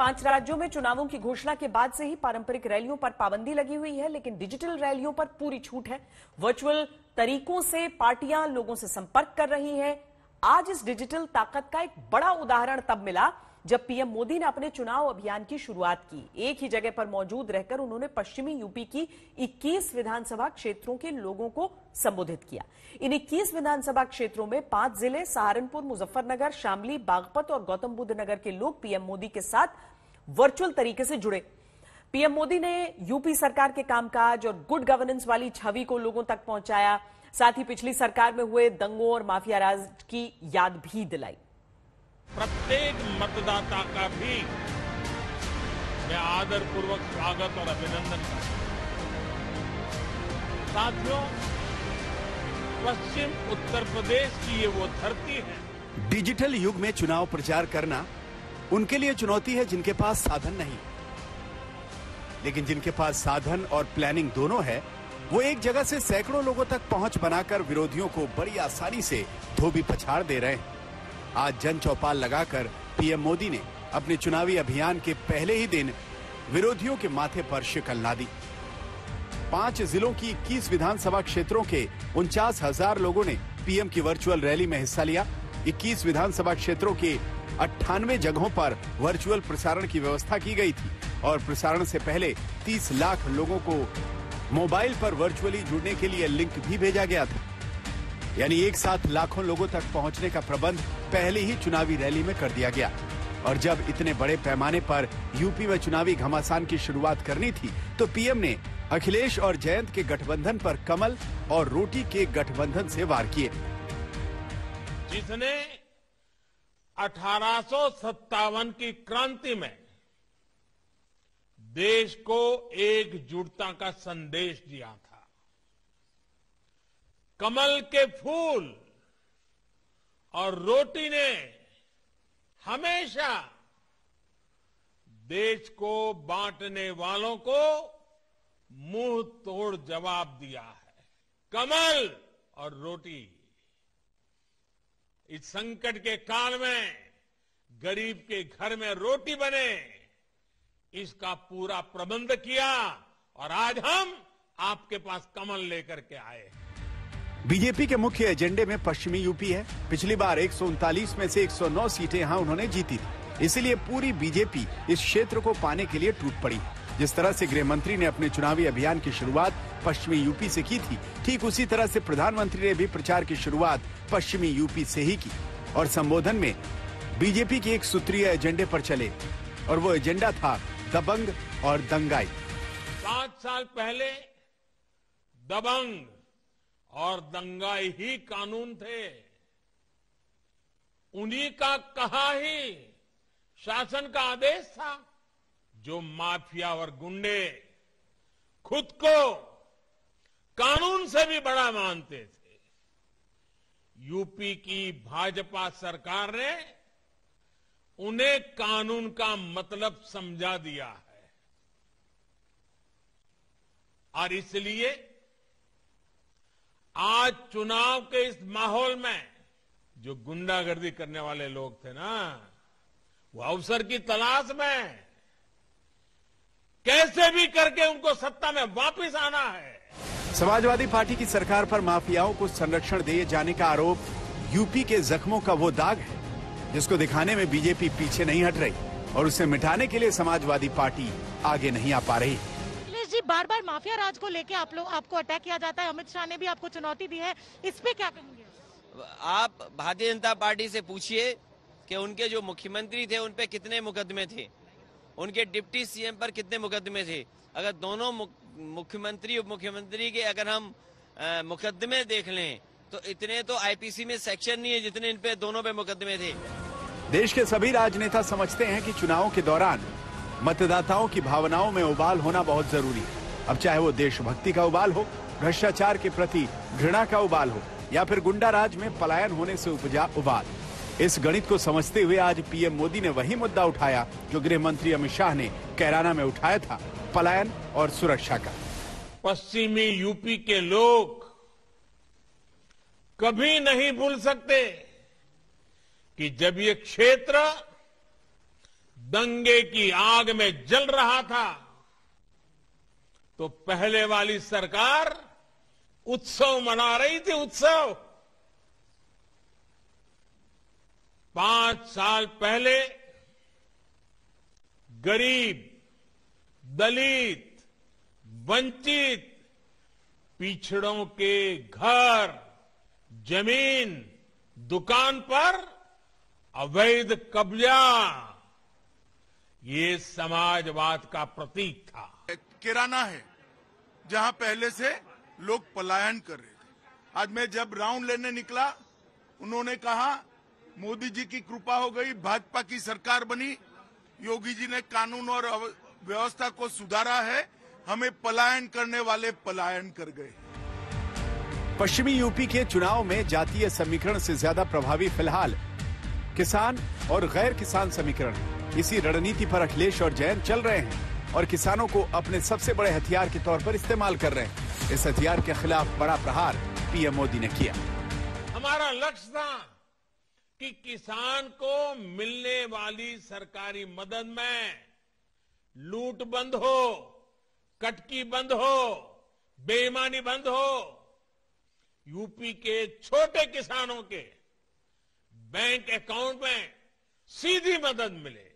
5 राज्यों में चुनावों की घोषणा के बाद से ही पारंपरिक रैलियों पर पाबंदी लगी हुई है, लेकिन डिजिटल रैलियों पर पूरी छूट है। वर्चुअल तरीकों से पार्टियां लोगों से संपर्क कर रही हैं। आज इस डिजिटल ताकत का एक बड़ा उदाहरण तब मिला जब पीएम मोदी ने अपने चुनाव अभियान की शुरुआत की। एक ही जगह पर मौजूद रहकर उन्होंने पश्चिमी यूपी की 21 विधानसभा क्षेत्रों के लोगों को संबोधित किया। इन 21 विधानसभा क्षेत्रों में 5 जिले सहारनपुर, मुजफ्फरनगर, शामली, बागपत और गौतम बुद्ध नगर के लोग पीएम मोदी के साथ वर्चुअल तरीके से जुड़े। पीएम मोदी ने यूपी सरकार के कामकाज और गुड गवर्नेंस वाली छवि को लोगों तक पहुंचाया। साथ ही पिछली सरकार में हुए दंगों और माफिया राज की याद भी दिलाई। प्रत्येक मतदाता का भी मैं आदरपूर्वक स्वागत और अभिनंदन करता हूं। साथियों, पश्चिम उत्तर प्रदेश की ये वो धरती है। डिजिटल युग में चुनाव प्रचार करना उनके लिए चुनौती है जिनके पास साधन नहीं, लेकिन जिनके पास साधन और प्लानिंग दोनों है, वो एक जगह से सैकड़ों लोगों तक पहुंच बनाकर विरोधियों को बड़ी आसानी से धोबी पछाड़ दे रहे हैं। आज जन चौपाल लगाकर पीएम मोदी ने अपने चुनावी अभियान के पहले ही दिन विरोधियों के माथे पर शिकल ला दी। 5 जिलों की 21 विधानसभा क्षेत्रों के 49,000 लोगों ने पीएम की वर्चुअल रैली में हिस्सा लिया। 21 विधानसभा क्षेत्रों के 98 जगहों पर वर्चुअल प्रसारण की व्यवस्था की गई थी और प्रसारण से पहले 30 लाख लोगों को मोबाइल पर वर्चुअली जुड़ने के लिए लिंक भी भेजा गया था। यानी एक साथ लाखों लोगों तक पहुंचने का प्रबंध पहले ही चुनावी रैली में कर दिया गया। और जब इतने बड़े पैमाने पर यूपी में चुनावी घमासान की शुरुआत करनी थी, तो पीएम ने अखिलेश और जयंत के गठबंधन पर कमल और रोटी के गठबंधन से वार किए। जिसने 1857 की क्रांति में देश को एकजुटता का संदेश दिया था। कमल के फूल और रोटी ने हमेशा देश को बांटने वालों को मुंह तोड़ जवाब दिया है। कमल और रोटी इस संकट के काल में गरीब के घर में रोटी बने, इसका पूरा प्रबंध किया और आज हम आपके पास कमल लेकर के आए हैं। बीजेपी के मुख्य एजेंडे में पश्चिमी यूपी है। पिछली बार 139 में से 109 सीटें यहां उन्होंने जीती थी, इसलिए पूरी बीजेपी इस क्षेत्र को पाने के लिए टूट पड़ी। जिस तरह से गृह मंत्री ने अपने चुनावी अभियान की शुरुआत पश्चिमी यूपी से की थी, ठीक उसी तरह से प्रधानमंत्री ने भी प्रचार की शुरुआत पश्चिमी यूपी से ही की और संबोधन में बीजेपी के एक सूत्रीय एजेंडे पर चले और वो एजेंडा था दबंग और दंगाई। 5 साल पहले दबंग और दंगाई ही कानून थे। उन्हीं का कहा ही शासन का आदेश था। जो माफिया और गुंडे खुद को कानून से भी बड़ा मानते थे, यूपी की भाजपा सरकार ने उन्हें कानून का मतलब समझा दिया है। और इसलिए आज चुनाव के इस माहौल में जो गुंडागर्दी करने वाले लोग थे ना, वो अवसर की तलाश में कैसे भी करके उनको सत्ता में वापस आना है। समाजवादी पार्टी की सरकार पर माफियाओं को संरक्षण दिए जाने का आरोप यूपी के जख्मों का वो दाग है जिसको दिखाने में बीजेपी पीछे नहीं हट रही और उसे मिटाने के लिए समाजवादी पार्टी आगे नहीं आ पा रही। जी, बार बार माफिया राज को लेके आपको अटैक किया जाता है। अमित शाह ने भी आपको चुनौती दी है, इस पे क्या कहेंगे? आप भारतीय जनता पार्टी से पूछिए कि उनके जो मुख्यमंत्री थे उन पे कितने मुकदमे थे, उनके डिप्टी सीएम पर कितने मुकदमे थे। अगर दोनों मुख्यमंत्री उप मुख्यमंत्री के अगर हम मुकदमे देख लें तो इतने तो आईपीसी में सेक्शन नहीं है जितने इन पे दोनों पे मुकदमे थे। देश के सभी राजनेता समझते हैं कि चुनावों के दौरान मतदाताओं की भावनाओं में उबाल होना बहुत जरूरी है। अब चाहे वो देशभक्ति का उबाल हो, भ्रष्टाचार के प्रति घृणा का उबाल हो या फिर गुंडा राज में पलायन होने से उपजा उबाल। इस गणित को समझते हुए आज पीएम मोदी ने वही मुद्दा उठाया जो गृह मंत्री अमित शाह ने कैराना में उठाया था, पलायन और सुरक्षा का। पश्चिमी यूपी के लोग कभी नहीं भूल सकते कि जब ये क्षेत्र दंगे की आग में जल रहा था, तो पहले वाली सरकार उत्सव मना रही थी, उत्सव। 5 साल पहले गरीब, दलित, वंचित, पिछड़ों के घर, जमीन, दुकान पर अवैध कब्जा, ये समाजवाद का प्रतीक था। किराना है जहां पहले से लोग पलायन कर रहे थे। आज मैं जब राउंड लेने निकला, उन्होंने कहा मोदी जी की कृपा हो गई, भाजपा की सरकार बनी, योगी जी ने कानून और व्यवस्था को सुधारा है, हमें पलायन करने वाले पलायन कर गए। पश्चिमी यूपी के चुनाव में जातीय समीकरण से ज्यादा प्रभावी फिलहाल किसान और गैर किसान समीकरण। इसी रणनीति पर अखिलेश और जयंत चल रहे हैं और किसानों को अपने सबसे बड़े हथियार के तौर पर इस्तेमाल कर रहे हैं। इस हथियार के खिलाफ बड़ा प्रहार पीएम मोदी ने किया। हमारा लक्ष्य था कि किसान को मिलने वाली सरकारी मदद में लूट बंद हो, कटकी बंद हो, बेईमानी बंद हो, यूपी के छोटे किसानों के बैंक अकाउंट में सीधी मदद मिले।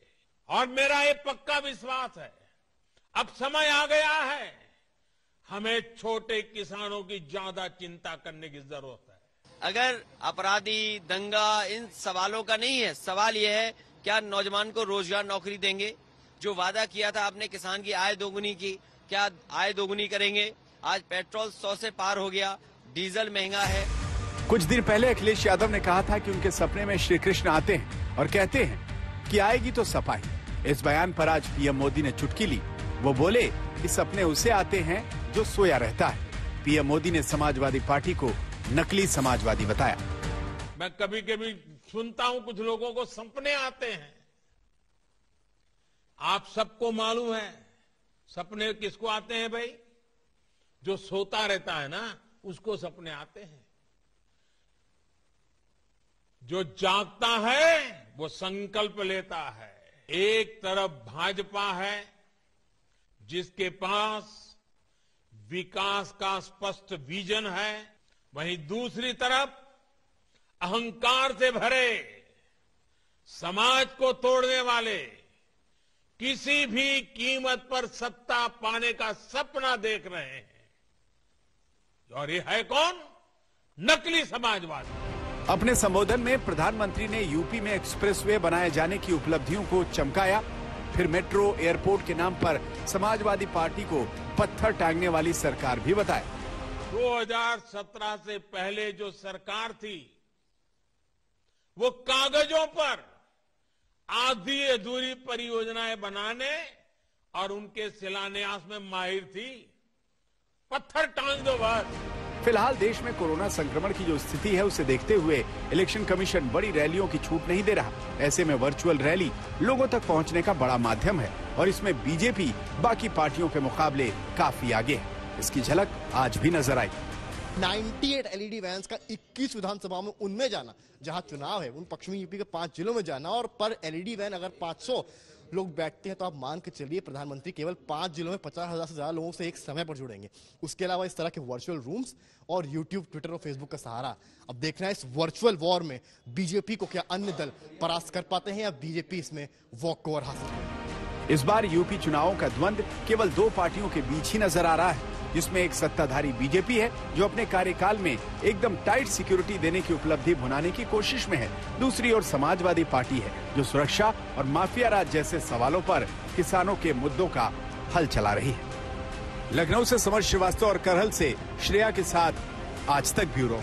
और मेरा ये पक्का विश्वास है, अब समय आ गया है, हमें छोटे किसानों की ज्यादा चिंता करने की जरूरत है। अगर अपराधी, दंगा, इन सवालों का नहीं है, सवाल यह है क्या नौजवान को रोजगार नौकरी देंगे? जो वादा किया था आपने किसान की आय दोगुनी की, क्या आय दोगुनी करेंगे? आज पेट्रोल 100 से पार हो गया, डीजल महंगा है। कुछ दिन पहले अखिलेश यादव ने कहा था कि उनके सपने में श्री कृष्ण आते हैं और कहते हैं कि आएगी तो सपा ही। इस बयान पर आज पीएम मोदी ने चुटकी ली। वो बोले कि सपने उसे आते हैं जो सोया रहता है। पीएम मोदी ने समाजवादी पार्टी को नकली समाजवादी बताया। मैं कभी कभी सुनता हूं कुछ लोगों को सपने आते हैं। आप सबको मालूम है सपने किसको आते हैं भाई? जो सोता रहता है ना, उसको सपने आते हैं। जो जागता है वो संकल्प लेता है। एक तरफ भाजपा है जिसके पास विकास का स्पष्ट विजन है, वहीं दूसरी तरफ अहंकार से भरे, समाज को तोड़ने वाले, किसी भी कीमत पर सत्ता पाने का सपना देख रहे हैं। और ये है कौन? नकली समाजवादी। अपने संबोधन में प्रधानमंत्री ने यूपी में एक्सप्रेसवे बनाए जाने की उपलब्धियों को चमकाया। फिर मेट्रो, एयरपोर्ट के नाम पर समाजवादी पार्टी को पत्थर टांगने वाली सरकार भी बताया। 2017 से पहले जो सरकार थी वो कागजों पर आधी अधूरी परियोजनाएं बनाने और उनके शिलान्यास में माहिर थी। पत्थर टांग दो बस। फिलहाल देश में कोरोना संक्रमण की जो स्थिति है उसे देखते हुए इलेक्शन कमीशन बड़ी रैलियों की छूट नहीं दे रहा। ऐसे में वर्चुअल रैली लोगों तक पहुंचने का बड़ा माध्यम है और इसमें बीजेपी बाकी पार्टियों के मुकाबले काफी आगे है। इसकी झलक आज भी नजर आई। 98 एलईडी वैन्स का 21 विधानसभा में उनमें जाना, जहां चुनाव है उन पश्चिमी यूपी के 5 जिलों में जाना, और पर एलईडी वैन अगर 500 लोग बैठते हैं तो आप मान के चलिए प्रधानमंत्री केवल 5 जिलों में 50,000 से ज्यादा लोगों से एक समय पर जुड़ेंगे। उसके अलावा इस तरह के वर्चुअल रूम्स और यूट्यूब, ट्विटर और फेसबुक का सहारा। अब देखना है इस वर्चुअल वॉर में बीजेपी को क्या अन्य दल परास्त कर पाते हैं या बीजेपी इसमें वॉक ओवर हासिल करेगी। इस बार यूपी चुनावों का द्वंद्व केवल 2 पार्टियों के बीच ही नजर आ रहा है, जिसमें एक सत्ताधारी बीजेपी है जो अपने कार्यकाल में एकदम टाइट सिक्योरिटी देने की उपलब्धि भुनाने की कोशिश में है। दूसरी ओर समाजवादी पार्टी है जो सुरक्षा और माफिया राज जैसे सवालों पर किसानों के मुद्दों का हल चला रही है। लखनऊ से समर श्रीवास्तव और करहल से श्रेया के साथ आज तक ब्यूरो।